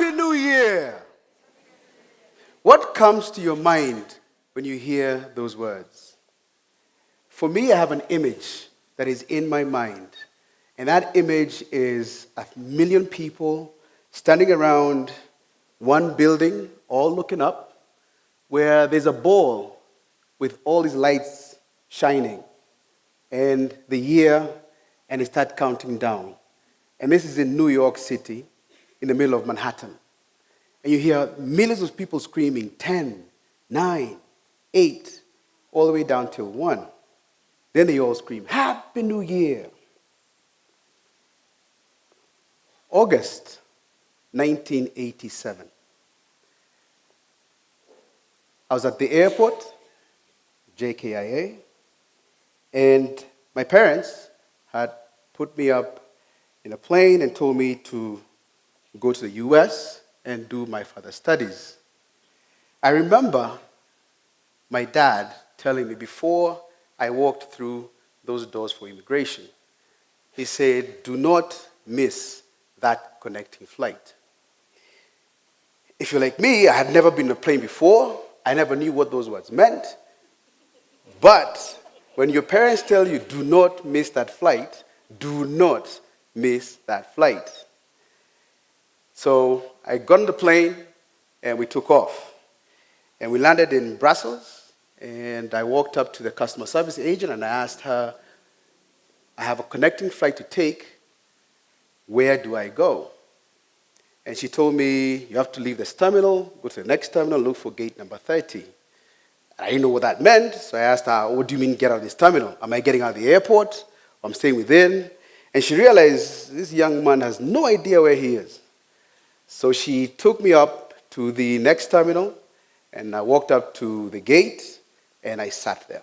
Happy New Year! What comes to your mind when you hear those words? For me, I have an image that is in my mind. And that image is 1,000,000 people standing around one building, all looking up, where there's a ball with all these lights shining. And the year, and they start counting down. And this is in New York City, in the middle of Manhattan. And you hear millions of people screaming, 10, 9, 8, all the way down till 1. Then they all scream, Happy New Year. August 1987. I was at the airport, JKIA, and my parents had put me up in a plane and told me to go to the US and do my further studies. I remember my dad telling me before I walked through those doors for immigration, he said, do not miss that connecting flight. If you're like me, I had never been on a plane before. I never knew what those words meant. But when your parents tell you, do not miss that flight, do not miss that flight. So I got on the plane and we took off. And we landed in Brussels, and I walked up to the customer service agent and I asked her, I have a connecting flight to take. Where do I go? And she told me, you have to leave this terminal, go to the next terminal, look for gate number 30. I didn't know what that meant, so I asked her, what do you mean get out of this terminal? Am I getting out of the airport? Or I'm staying within? And she realized this young man has no idea where he is. So she took me up to the next terminal, and I walked up to the gate, and I sat there.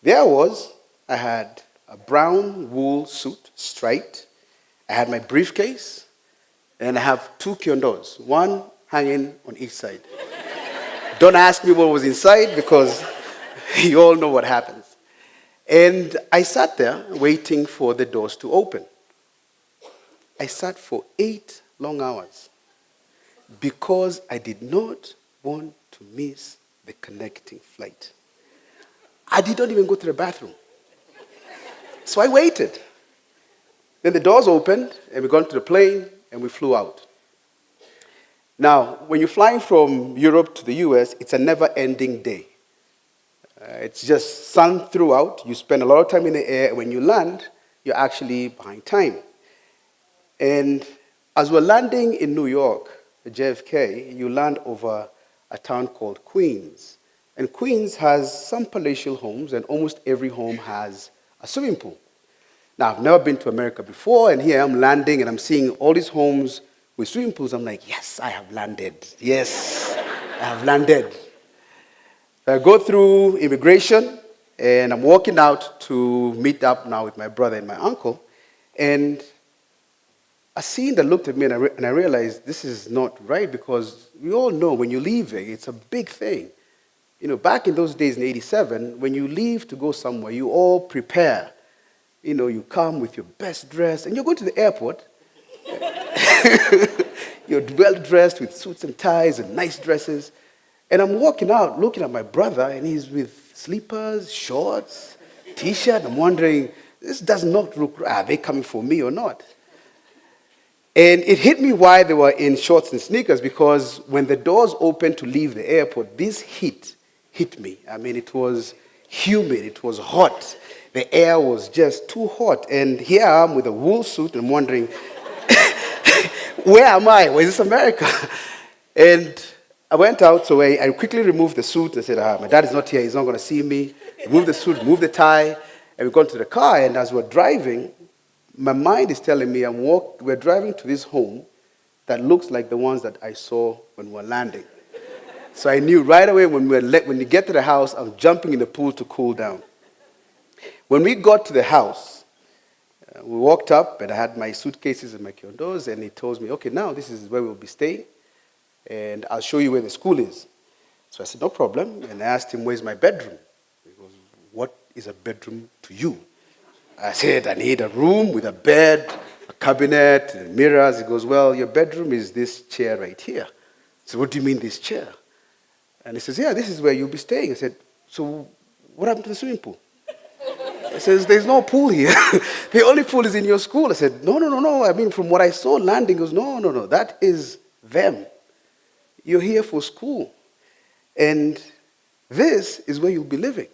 There I was. I had a brown wool suit, striped. I had my briefcase, and I have 2 kiondos, one hanging on each side. Don't ask me what was inside, because you all know what happens. And I sat there waiting for the doors to open. I sat for 8 long hours because I did not want to miss the connecting flight. I did not even go to the bathroom. So I waited. Then the doors opened, and we got into the plane, and we flew out. Now, when you're flying from Europe to the US, it's a never-ending day. It's just sun throughout. You spend a lot of time in the air. When you land, you're actually behind time. And as we're landing in New York, at JFK, you land over a town called Queens. And Queens has some palatial homes, and almost every home has a swimming pool. Now, I've never been to America before, and here I'm landing, and I'm seeing all these homes with swimming pools. I'm like, yes, I have landed. Yes, I have landed. I go through immigration, and I'm walking out to meet up now with my brother and my uncle, and a scene that looked at me, and I realized this is not right, because we all know when you're leaving, it's a big thing. You know, back in those days in 87, when you leave to go somewhere, you all prepare. You know, you come with your best dress, and you go to the airport. You're well-dressed with suits and ties and nice dresses. And I'm walking out, looking at my brother, and he's with slippers, shorts, T-shirt. I'm wondering, this does not look, are they coming for me or not? And it hit me why they were in shorts and sneakers, because when the doors opened to leave the airport, this heat hit me. I mean, it was humid, it was hot. The air was just too hot. And here I am with a wool suit, and I'm wondering, where am I? Where is this America? And I went out, so I quickly removed the suit. I said, my dad is not here, he's not going to see me. Remove the suit, remove the tie, and we got to the car. And as we're driving, my mind is telling me we're driving to this home that looks like the ones that I saw when we were landing. So I knew right away when we get to the house, I'm jumping in the pool to cool down. When we got to the house, we walked up, and I had my suitcases and my kiondos, and he told me, okay, now this is where we'll be staying, and I'll show you where the school is. So I said, no problem, and I asked him, where's my bedroom? He goes, what is a bedroom to you? I said, I need a room with a bed, a cabinet, mirrors. He goes, well, your bedroom is this chair right here. So what do you mean this chair? And he says, yeah, this is where you'll be staying. I said, so what happened to the swimming pool? He says, there's no pool here. The only pool is in your school. I said, no. I mean, from what I saw landing, he goes, no. That is them. You're here for school. And this is where you'll be living.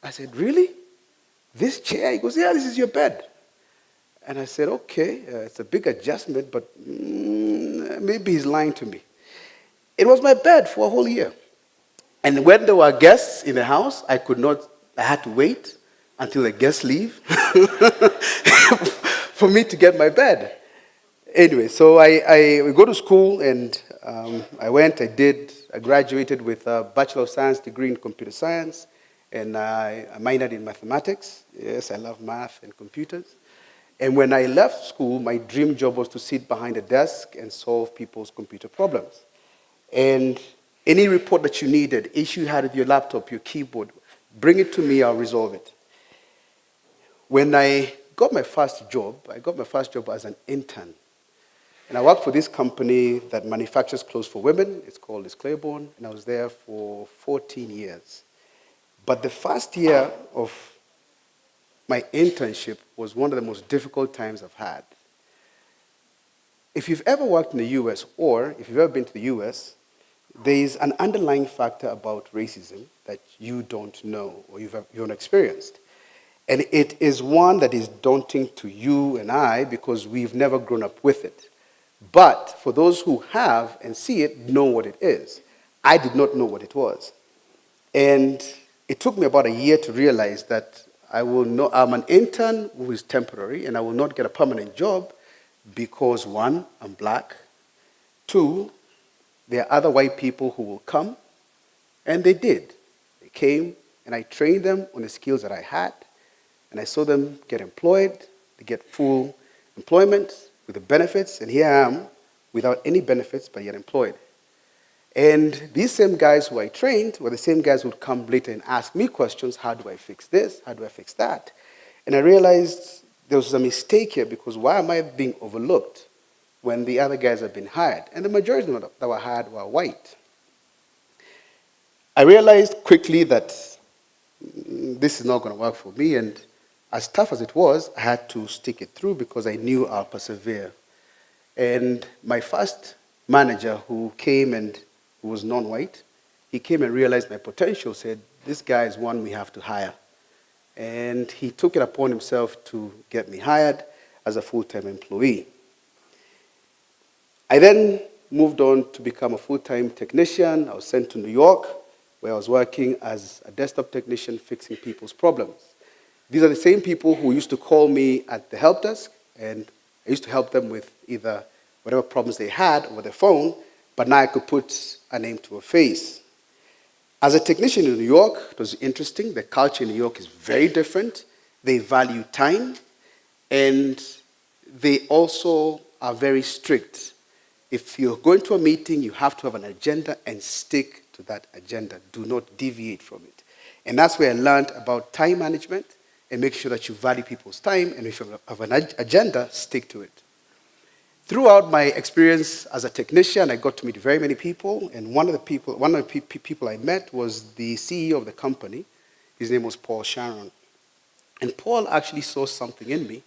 I said, really? This chair? He goes, yeah, this is your bed. And I said, okay, it's a big adjustment, but maybe he's lying to me. It was my bed for a whole year. And when there were guests in the house, I had to wait until the guests leave for me to get my bed. Anyway, so we go to school, and I graduated with a Bachelor of Science degree in computer science, and I minored in mathematics. Yes, I love math and computers. And when I left school, my dream job was to sit behind a desk and solve people's computer problems. And any report that you needed, issue you had with your laptop, your keyboard, bring it to me, I'll resolve it. When I got my first job as an intern. And I worked for this company that manufactures clothes for women. It's called Claiborne, and I was there for 14 years. But the first year of my internship was one of the most difficult times I've had. If you've ever worked in the US, or if you've ever been to the US, there is an underlying factor about racism that you don't know or you've not experienced. And it is one that is daunting to you and I because we've never grown up with it. But for those who have and see it, know what it is. I did not know what it was. And it took me about a year to realize that I'm an intern who is temporary, and I will not get a permanent job because, one, I'm black. Two, there are other white people who will come, and they did. They came, and I trained them on the skills that I had, and I saw them get employed, they get full employment with the benefits, and here I am without any benefits but yet employed. And these same guys who I trained were the same guys who would come later and ask me questions, how do I fix this, how do I fix that? And I realized there was a mistake here because why am I being overlooked when the other guys have been hired? And the majority of them that were hired were white. I realized quickly that this is not going to work for me, and as tough as it was, I had to stick it through because I knew I'll persevere. And my first manager who came and who was non-white, he came and realized my potential, said, this guy is one we have to hire. And he took it upon himself to get me hired as a full-time employee. I then moved on to become a full-time technician. I was sent to New York, where I was working as a desktop technician fixing people's problems. These are the same people who used to call me at the help desk, and I used to help them with either whatever problems they had over the phone, but now I could put a name to a face. As a technician in New York, it was interesting. The culture in New York is very different. They value time, and they also are very strict. If you're going to a meeting, you have to have an agenda and stick to that agenda. Do not deviate from it. And that's where I learned about time management and make sure that you value people's time, and if you have an agenda, stick to it. Throughout my experience as a technician, I got to meet very many people, and one of the people I met was the CEO of the company. His name was Paul Sharon. And Paul actually saw something in me.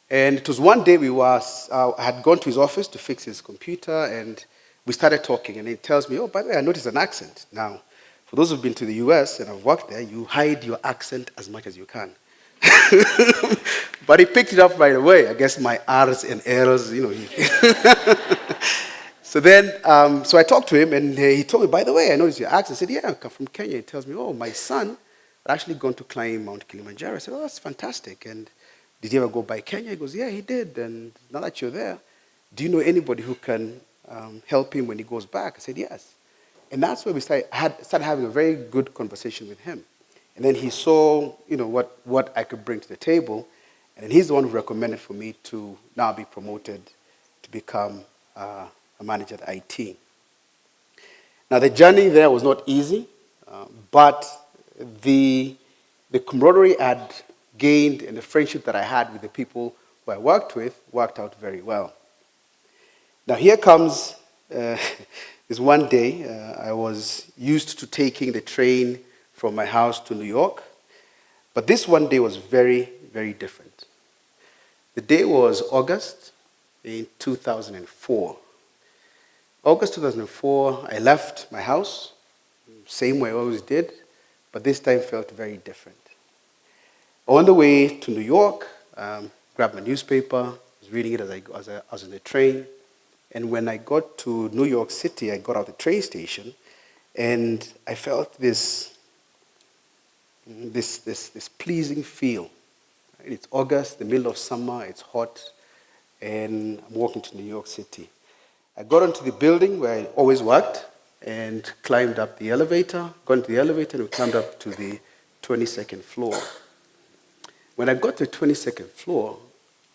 And it was one day I had gone to his office to fix his computer, and we started talking, and he tells me, oh, by the way, I noticed an accent. Now, for those who've been to the US and have worked there, you hide your accent as much as you can. But he picked it up right away. I guess my R's and L's, So then, so I talked to him, and he told me, by the way, I noticed your accent. I said, yeah, I come from Kenya. He tells me, oh, my son had actually gone to climb Mount Kilimanjaro. I said, oh, that's fantastic. And did he ever go by Kenya? He goes, yeah, he did. And now that you're there, do you know anybody who can help him when he goes back? I said, yes. And that's where we started having a very good conversation with him. And then he saw, what I could bring to the table. And then he's the one who recommended for me to now be promoted to become a manager at IT. Now, the journey there was not easy, but the camaraderie I had gained and the friendship that I had with the people who I worked with worked out very well. Now here comes this one day. I was used to taking the train from my house to New York, but this one day was very, very different. The day was August in 2004. August 2004, I left my house, same way I always did, but this time felt very different. On the way to New York, grabbed my newspaper, was reading it as I was in the train, and when I got to New York City, I got out the train station, and I felt this pleasing feel. It's August, the middle of summer, it's hot, and I'm walking to New York City. I got onto the building where I always worked and climbed up the elevator, got into the elevator, and we climbed up to the 22nd floor. When I got to the 22nd floor,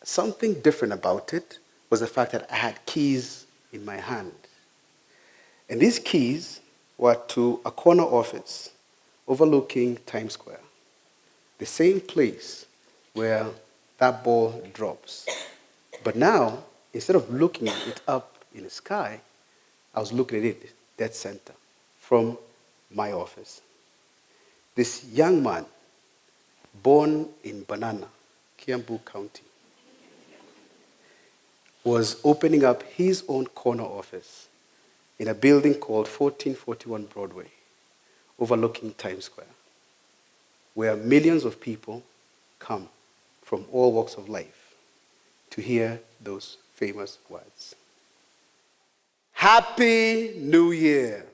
something different about it was the fact that I had keys in my hand. And these keys were to a corner office overlooking Times Square, the same place where that ball drops. But now, instead of looking at it up in the sky, I was looking at it dead center from my office. This young man, born in Banana, Kiambu County, was opening up his own corner office in a building called 1441 Broadway, overlooking Times Square, where millions of people come from all walks of life to hear those famous words. Happy New Year!